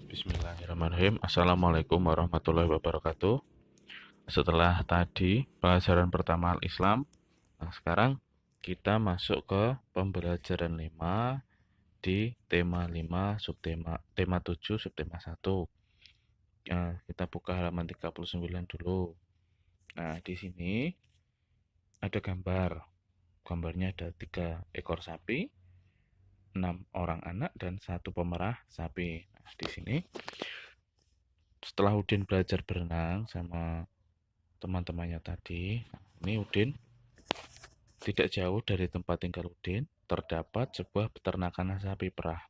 Bismillahirrahmanirrahim. Assalamualaikum warahmatullahi wabarakatuh. Setelah tadi pelajaran pertama Al-Islam, nah sekarang kita masuk ke pembelajaran 5 di tema 5 subtema tema 7 subtema 1. Kita buka halaman 39 dulu. Nah, di sini ada gambar. Gambarnya ada 3 ekor sapi, 6 orang anak dan 1 pemerah sapi. Nah, di sini setelah Udin belajar berenang sama teman-temannya tadi, ini Udin tidak jauh dari tempat tinggal Udin terdapat sebuah peternakan sapi perah.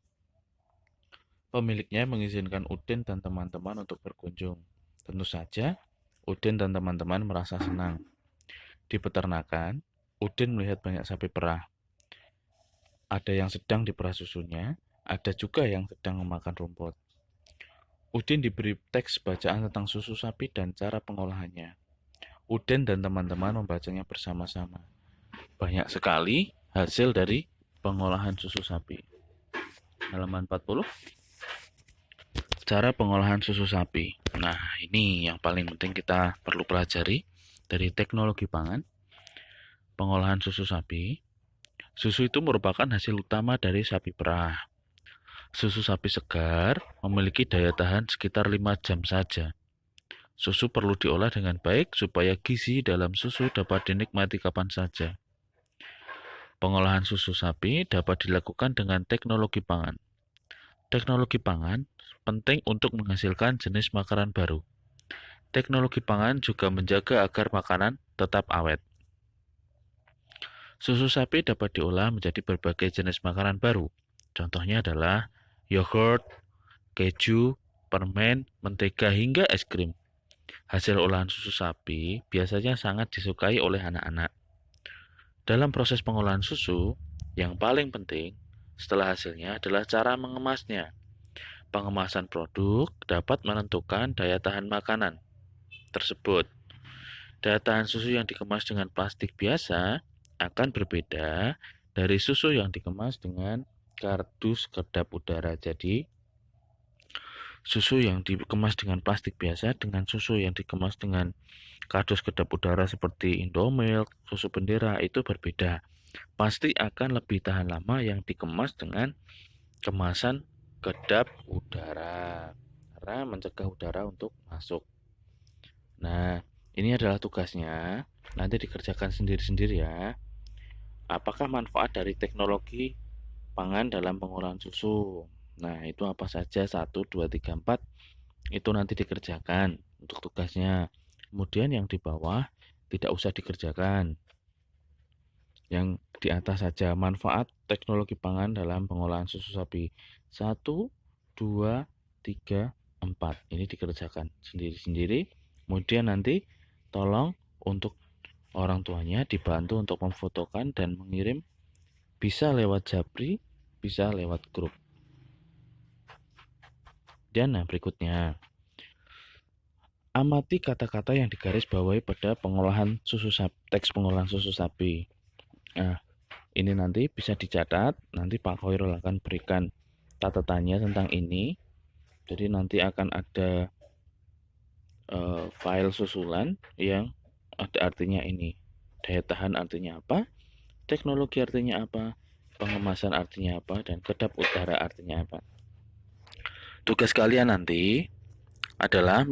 Pemiliknya mengizinkan Udin dan teman-teman untuk berkunjung. Tentu saja, Udin dan teman-teman merasa senang. Di peternakan, Udin melihat banyak sapi perah. Ada yang sedang diperah susunya, ada juga yang sedang memakan rumput. Udin diberi teks bacaan tentang susu sapi dan cara pengolahannya. Udin dan teman-teman membacanya bersama-sama. Banyak sekali hasil dari pengolahan susu sapi. Halaman 40. Cara pengolahan susu sapi. Nah, ini yang paling penting kita perlu pelajari dari teknologi pangan. Pengolahan susu sapi. Susu itu merupakan hasil utama dari sapi perah. Susu sapi segar memiliki daya tahan sekitar 5 jam saja. Susu perlu diolah dengan baik supaya gizi dalam susu dapat dinikmati kapan saja. Pengolahan susu sapi dapat dilakukan dengan teknologi pangan. Teknologi pangan penting untuk menghasilkan jenis makanan baru. Teknologi pangan juga menjaga agar makanan tetap awet. Susu sapi dapat diolah menjadi berbagai jenis makanan baru. Contohnya adalah yogurt, keju, permen, mentega, hingga es krim. Hasil olahan susu sapi biasanya sangat disukai oleh anak-anak. Dalam proses pengolahan susu, yang paling penting setelah hasilnya adalah cara mengemasnya. Pengemasan produk dapat menentukan daya tahan makanan tersebut. Daya tahan susu yang dikemas dengan plastik biasa akan berbeda dari susu yang dikemas dengan kardus kedap udara. Jadi, susu yang dikemas dengan plastik biasa dengan susu yang dikemas dengan kardus kedap udara seperti Indomilk, susu bendera itu berbeda. Pasti akan lebih tahan lama yang dikemas dengan kemasan kedap udara karena mencegah udara untuk masuk. Nah, ini adalah tugasnya. Nanti dikerjakan sendiri-sendiri ya. Apakah manfaat dari teknologi pangan dalam pengolahan susu? Nah, itu apa saja? 1, 2, 3, 4. Itu nanti dikerjakan untuk tugasnya. Kemudian yang di bawah tidak usah dikerjakan. Yang di atas saja, manfaat teknologi pangan dalam pengolahan susu sapi. 1, 2, 3, 4. Ini dikerjakan sendiri-sendiri. Kemudian nanti tolong untuk orang tuanya dibantu untuk memfotokan dan mengirim, bisa lewat Japri, bisa lewat grup. Dan berikutnya, amati kata-kata yang digaris bawahi pada pengolahan susu sapi, teks pengolahan susu sapi. Nah, ini nanti bisa dicatat, nanti Pak Khairul akan berikan catatannya tentang ini. Jadi nanti akan ada file susulan yang ada artinya ini. Daya tahan artinya apa? Teknologi artinya apa? Pengemasan artinya apa? Dan kedap udara artinya apa? Tugas kalian nanti adalah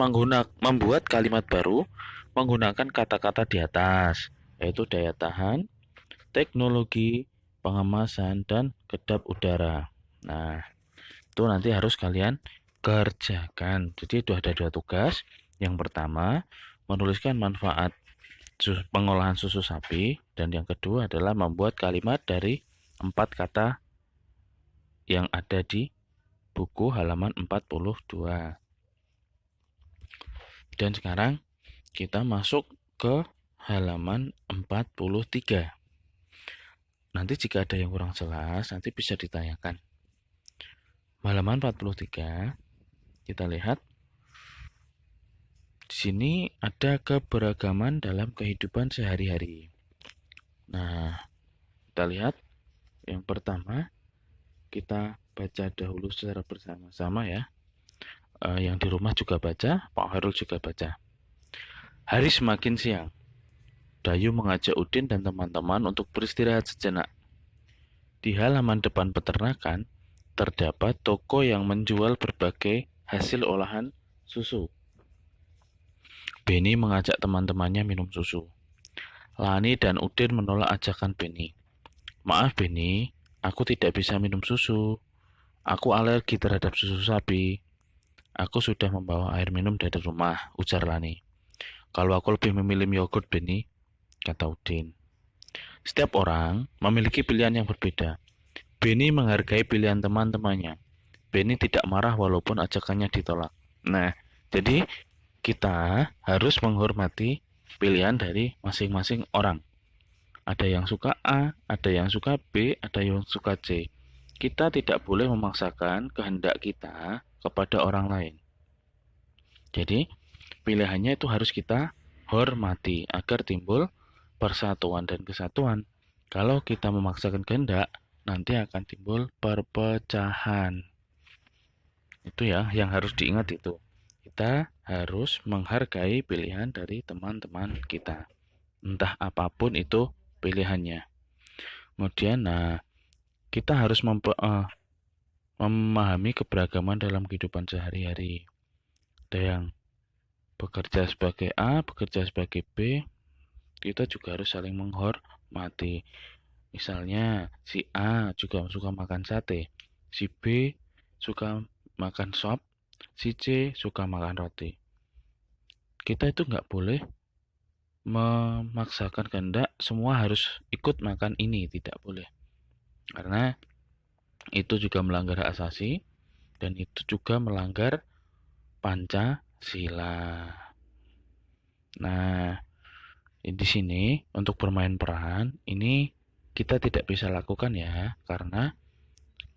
membuat kalimat baru menggunakan kata-kata di atas, yaitu daya tahan, teknologi, pengemasan, dan kedap udara. Nah, itu nanti harus kalian kerjakan. Jadi itu ada 2 tugas. Yang pertama, menuliskan manfaat pengolahan susu sapi, dan yang kedua adalah membuat kalimat dari 4 kata yang ada di buku halaman 42. Dan sekarang kita masuk ke halaman 43. Nanti jika ada yang kurang jelas, nanti bisa ditanyakan. Halaman 43, kita lihat. Di sini ada keberagaman dalam kehidupan sehari-hari. Nah, kita lihat. Yang pertama, kita baca dahulu secara bersama-sama ya. yang di rumah juga baca, Pak Hairul juga baca. Hari semakin siang. Dayu mengajak Udin dan teman-teman untuk beristirahat sejenak. Di halaman depan peternakan, terdapat toko yang menjual berbagai hasil olahan susu. Beni mengajak teman-temannya minum susu. Lani dan Udin menolak ajakan Beni. Maaf Beni, aku tidak bisa minum susu. Aku alergi terhadap susu sapi. Aku sudah membawa air minum dari rumah, ujar Lani. Kalau aku lebih memilih yogurt Beni, kata Udin. Setiap orang memiliki pilihan yang berbeda. Beni menghargai pilihan teman-temannya. Beni tidak marah walaupun ajakannya ditolak. Nah, jadi kita harus menghormati pilihan dari masing-masing orang. Ada yang suka A, ada yang suka B, ada yang suka C. Kita tidak boleh memaksakan kehendak kita kepada orang lain. Jadi, pilihannya itu harus kita hormati agar timbul persatuan dan kesatuan. Kalau kita memaksakan kehendak, nanti akan timbul perpecahan. Itu ya yang harus diingat itu. Kita harus menghargai pilihan dari teman-teman kita. Entah apapun itu pilihannya. Kemudian, kita harus memahami keberagaman dalam kehidupan sehari-hari. Ada yang bekerja sebagai A, bekerja sebagai B, kita juga harus saling menghormati. Misalnya, si A juga suka makan sate, si B suka makan sop, si C suka makan roti. Kita itu nggak boleh memaksakan kehendak semua harus ikut makan ini, tidak boleh. Karena itu juga melanggar hak asasi dan itu juga melanggar Pancasila. Nah, di sini untuk bermain peran ini kita tidak bisa lakukan ya, karena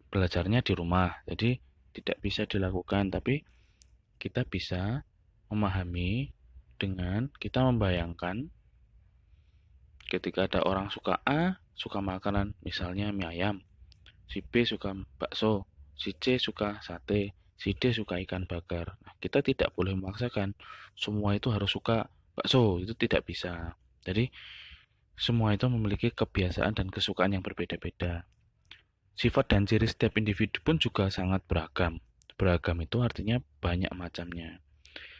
belajarnya di rumah. Jadi tidak bisa dilakukan, tapi kita bisa memahami dengan kita membayangkan ketika ada orang suka A, suka makanan misalnya mie ayam, si B suka bakso, si C suka sate, si D suka ikan bakar. Nah, kita tidak boleh memaksakan semua itu harus suka bakso, itu tidak bisa. Jadi semua itu memiliki kebiasaan dan kesukaan yang berbeda-beda. Sifat dan ciri setiap individu pun juga sangat beragam. Beragam itu artinya banyak macamnya.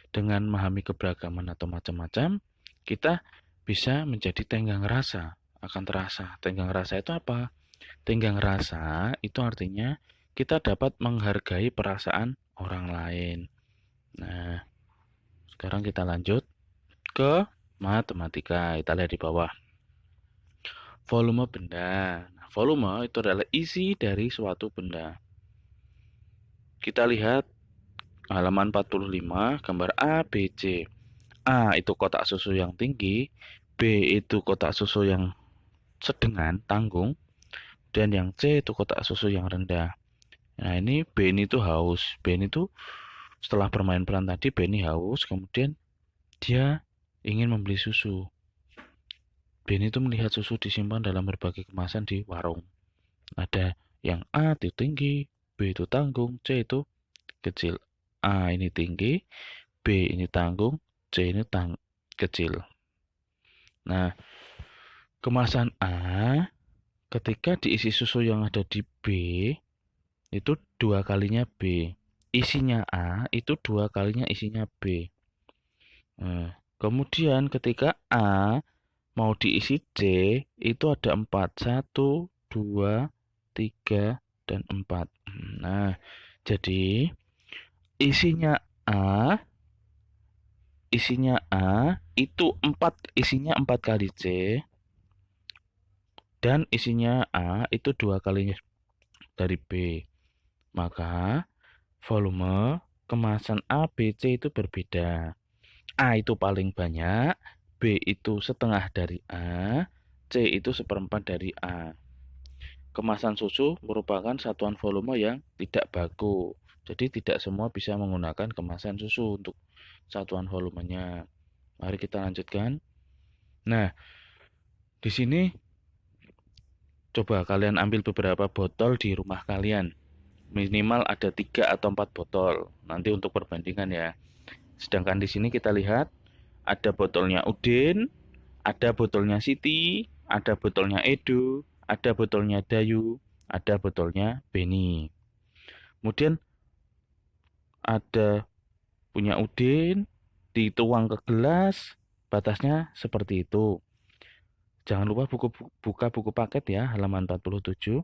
Dengan memahami keberagaman atau macam-macam, kita bisa menjadi tenggang rasa, akan terasa. Tenggang rasa itu apa? Tenggang rasa itu artinya kita dapat menghargai perasaan orang lain. Nah, sekarang kita lanjut ke matematika. Kita lihat di bawah. Volume benda. Nah, volume itu adalah isi dari suatu benda. Kita lihat halaman 45, gambar A, B, C. A itu kotak susu yang tinggi, B itu kotak susu yang sedang, tanggung, dan yang C itu kotak susu yang rendah. Nah, ini B ini tuh haus. B ini tuh setelah bermain peran tadi, B ini haus, kemudian dia ingin membeli susu. B ini tuh melihat susu disimpan dalam berbagai kemasan di warung. Ada yang A itu tinggi, B itu tanggung, C itu kecil. A ini tinggi, B ini tanggung, C ini kecil. Nah, kemasan A ketika diisi susu yang ada di B itu 2 kalinya B. Isinya A itu 2 kalinya isinya B. Nah, kemudian ketika A mau diisi C itu ada 4. 1, 2, 3, dan 4. Nah, jadi isinya A itu 4, isinya 4 kali C, dan isinya A itu 2 kalinya dari B. Maka volume kemasan A, B, C itu berbeda. A itu paling banyak, B itu setengah dari A, C itu seperempat dari A. Kemasan susu merupakan satuan volume yang tidak baku. Jadi tidak semua bisa menggunakan kemasan susu untuk satuan volumenya. Mari kita lanjutkan. Nah, di sini coba kalian ambil beberapa botol di rumah kalian. minimal ada 3 atau 4 botol. Nanti untuk perbandingan ya. Sedangkan di sini kita lihat ada botolnya Udin, ada botolnya Siti, ada botolnya Edo, ada botolnya Dayu, ada botolnya Beni. Kemudian ada punya Udin, dituang ke gelas, batasnya seperti itu. Jangan lupa buka buku paket ya, halaman 47.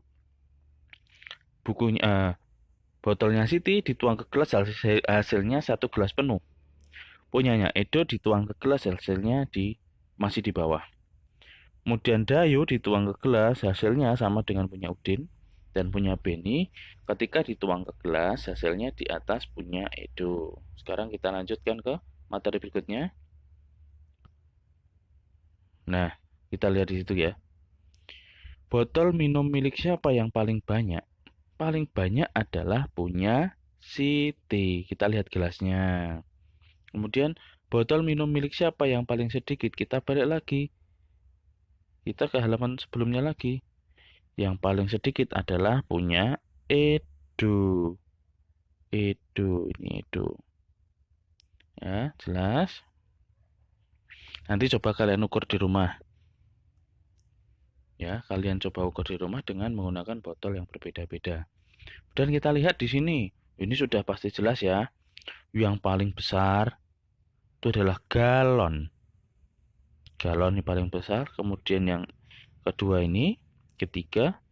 Botolnya Siti dituang ke gelas, hasilnya 1 gelas penuh. Punyanya Edo dituang ke gelas, hasilnya masih di bawah. Kemudian Dayu dituang ke gelas, hasilnya sama dengan punya Udin. Dan punya Beni, ketika dituang ke gelas, hasilnya di atas punya Edo. Sekarang kita lanjutkan ke materi berikutnya. Nah, kita lihat di situ ya. Botol minum milik siapa yang paling banyak? Paling banyak adalah punya Siti. Kita lihat gelasnya. Kemudian, botol minum milik siapa yang paling sedikit? Kita balik lagi. Kita ke halaman sebelumnya lagi. Yang paling sedikit adalah punya Edo. Edo, ini Edo. Ya, jelas. Nanti coba kalian ukur di rumah. Ya, kalian coba ukur di rumah dengan menggunakan botol yang berbeda-beda. Dan kita lihat di sini, ini sudah pasti jelas ya. Yang paling besar itu adalah galon. Galon ini paling besar, kemudian yang kedua ini, ketiga,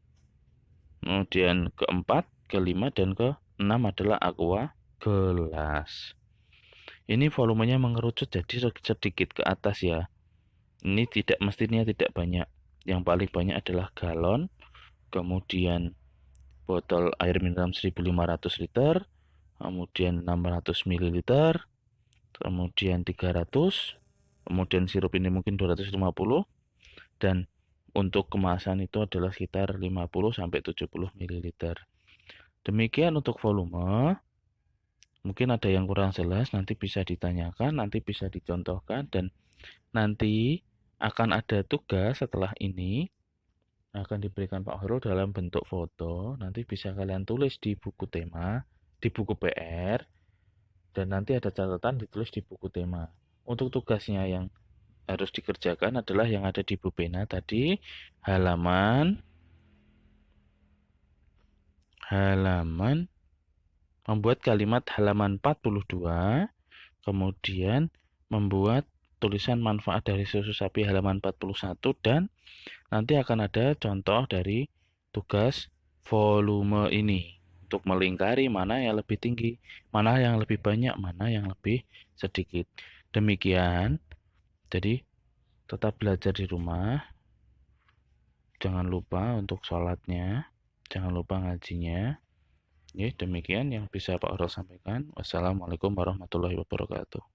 kemudian keempat, kelima, dan keenam adalah aqua gelas. Ini volumenya mengerucut jadi sedikit ke atas ya. Ini mestinya tidak banyak. Yang paling banyak adalah galon, kemudian botol air mineral 1500 liter, kemudian 600 ml, kemudian 300, kemudian sirup ini mungkin 250, dan untuk kemasan itu adalah sekitar 50-70 ml. Demikian untuk volume. Mungkin ada yang kurang jelas, nanti bisa ditanyakan, nanti bisa dicontohkan, dan nanti akan ada tugas setelah ini akan diberikan Pak Horul dalam bentuk foto. Nanti bisa kalian tulis di buku tema, di buku PR, dan nanti ada catatan ditulis di buku tema. Untuk tugasnya yang harus dikerjakan adalah yang ada di Bu Pena tadi, halaman membuat kalimat halaman 42, kemudian membuat tulisan manfaat dari susu sapi halaman 41, dan nanti akan ada contoh dari tugas volume ini untuk melingkari mana yang lebih tinggi, mana yang lebih banyak, mana yang lebih sedikit. Demikian. Jadi tetap belajar di rumah. Jangan lupa untuk sholatnya, jangan lupa ngajinya. Ya, demikian yang bisa Pak Orel sampaikan. Wassalamualaikum warahmatullahi wabarakatuh.